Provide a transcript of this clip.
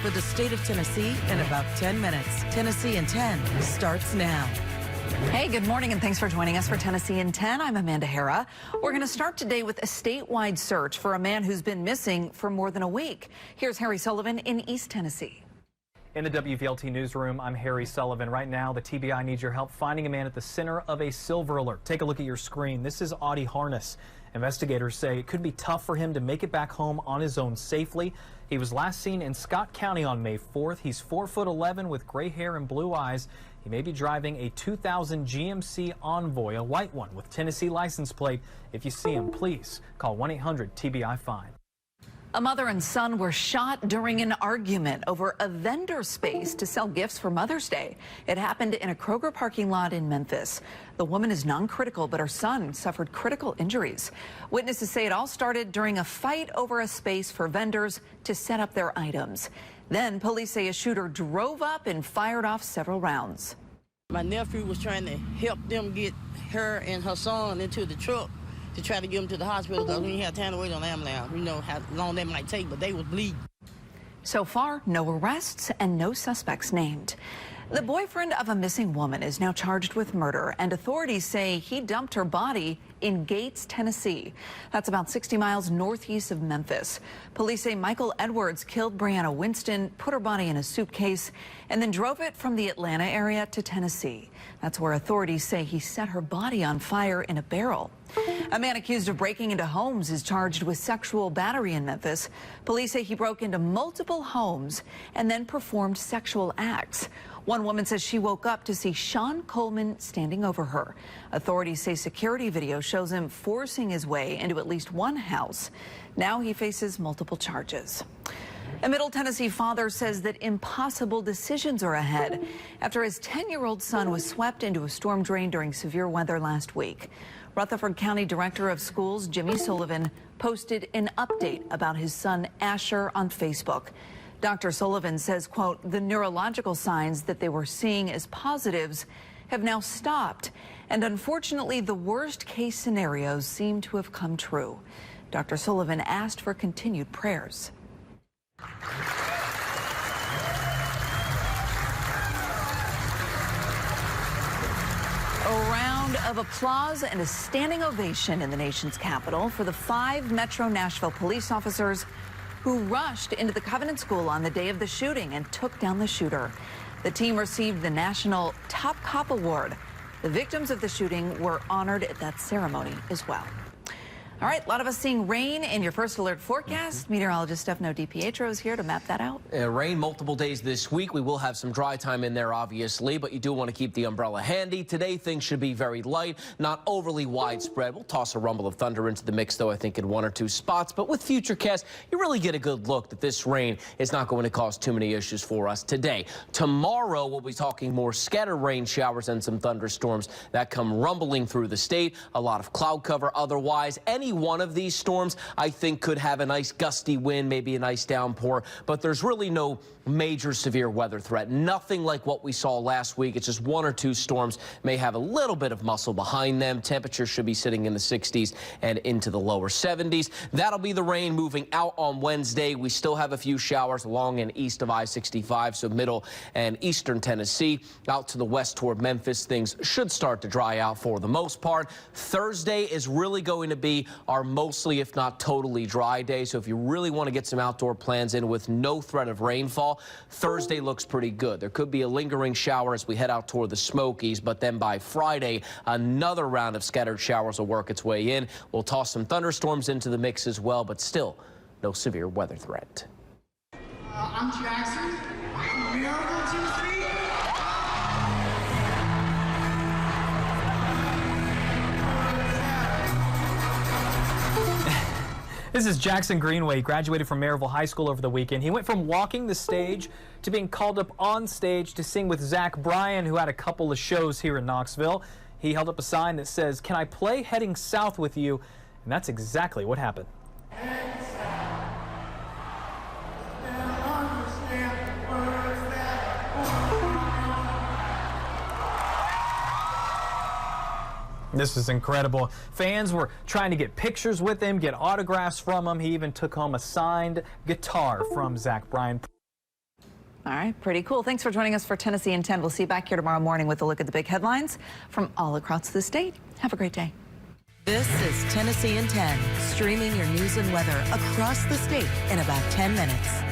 for the state of Tennessee in about 10 minutes. Tennessee in 10 starts now. Hey, good morning, and thanks for joining us for Tennessee in 10. I'm Amanda Hara. We're going to start today with a statewide search for a man who's been missing for more than a week. Here's Harry Sullivan in East Tennessee. In the WVLT newsroom, I'm Harry Sullivan. Right now, the TBI needs your help finding a man at the center of a silver alert. Take a look at your screen. This is Audie Harness. Investigators say it could be tough for him to make it back home on his own safely. He was last seen in Scott County on May 4th. He's 4'11" with gray hair and blue eyes. He may be driving a 2000 GMC Envoy, a white one with Tennessee license plate. If you see him, please call 1-800-TBI-FIND. A mother and son were shot during an argument over a vendor space to sell gifts for Mother's Day. It happened in a Kroger parking lot in Memphis. The woman is non-critical, but her son suffered critical injuries. Witnesses say it all started during a fight over a space for vendors to set up their items. Then police say a shooter drove up and fired off several rounds. My nephew was trying to help them get her and her son into the truck to try to get them to the hospital because we didn't have time to wait on the ambulance. We know how long that might take, but they was bleeding. So far, no arrests and no suspects named. The boyfriend of a missing woman is now charged with murder, and authorities say he dumped her body in Gates, Tennessee. That's about 60 miles northeast of Memphis. Police say Michael Edwards killed Brianna Winston, put her body in a suitcase, and then drove it from the Atlanta area to Tennessee. That's where authorities say he set her body on fire in a barrel. A man accused of breaking into homes is charged with sexual battery in Memphis. Police say he broke into multiple homes and then performed sexual acts. One woman says she woke up to see Sean Coleman standing over her. Authorities say security video shows him forcing his way into at least one house. Now he faces multiple charges. A Middle Tennessee father says that impossible decisions are ahead after his 10-year-old son was swept into a storm drain during severe weather last week. Rutherford County Director of Schools Jimmy Sullivan posted an update about his son Asher on Facebook. Dr. Sullivan says, quote, the neurological signs that they were seeing as positives have now stopped. And unfortunately, the worst case scenarios seem to have come true. Dr. Sullivan asked for continued prayers. A round of applause and a standing ovation in the nation's capital for the 5 Metro Nashville police officers who rushed into the Covenant School on the day of the shooting and took down the shooter. The team received the National Top Cop Award. The victims of the shooting were honored at that ceremony as well. All right, a lot of us seeing rain in your first alert forecast. Meteorologist Stefano DiPietro is here to map that out. Rain multiple days this week. We will have some dry time in there, obviously, but you do want to keep the umbrella handy. Today, things should be very light, not overly widespread. We'll toss a rumble of thunder into the mix, though, I think, in 1 or 2 spots. But with Futurecast, you really get a good look that this rain is not going to cause too many issues for us today. Tomorrow, we'll be talking more scattered rain showers and some thunderstorms that come rumbling through the state. A lot of cloud cover otherwise. Any one of these storms, I think, could have a nice gusty wind, maybe a nice downpour, but there's really no major severe weather threat. Nothing like what we saw last week. It's just 1 or 2 storms may have a little bit of muscle behind them. Temperatures should be sitting in the 60s and into the lower 70s. That'll be the rain moving out on Wednesday. We still have a few showers along and east of I-65, so middle and eastern Tennessee. Out to the west toward Memphis, things should start to dry out for the most part. Thursday is really going to be our mostly, if not totally, dry day. So if you really want to get some outdoor plans in with no threat of rainfall, Thursday looks pretty good. There could be a lingering shower as we head out toward the Smokies, but then by Friday, another round of scattered showers will work its way in. We'll toss some thunderstorms into the mix as well, but still no severe weather threat. I'm Jackson. We are going to see. This is Jackson Greenway, graduated from Maryville High School over the weekend. He went from walking the stage to being called up on stage to sing with Zach Bryan, who had a couple of shows here in Knoxville. He held up a sign that says, "Can I play Heading South with you?" And that's exactly what happened. This is incredible. Fans were trying to get pictures with him, get autographs from him. He even took home a signed guitar from Zach Bryan. All right, pretty cool. Thanks for joining us for Tennessee in 10. We'll see you back here tomorrow morning with a look at the big headlines from all across the state. Have a great day. This is Tennessee in 10, streaming your news and weather across the state in about 10 minutes.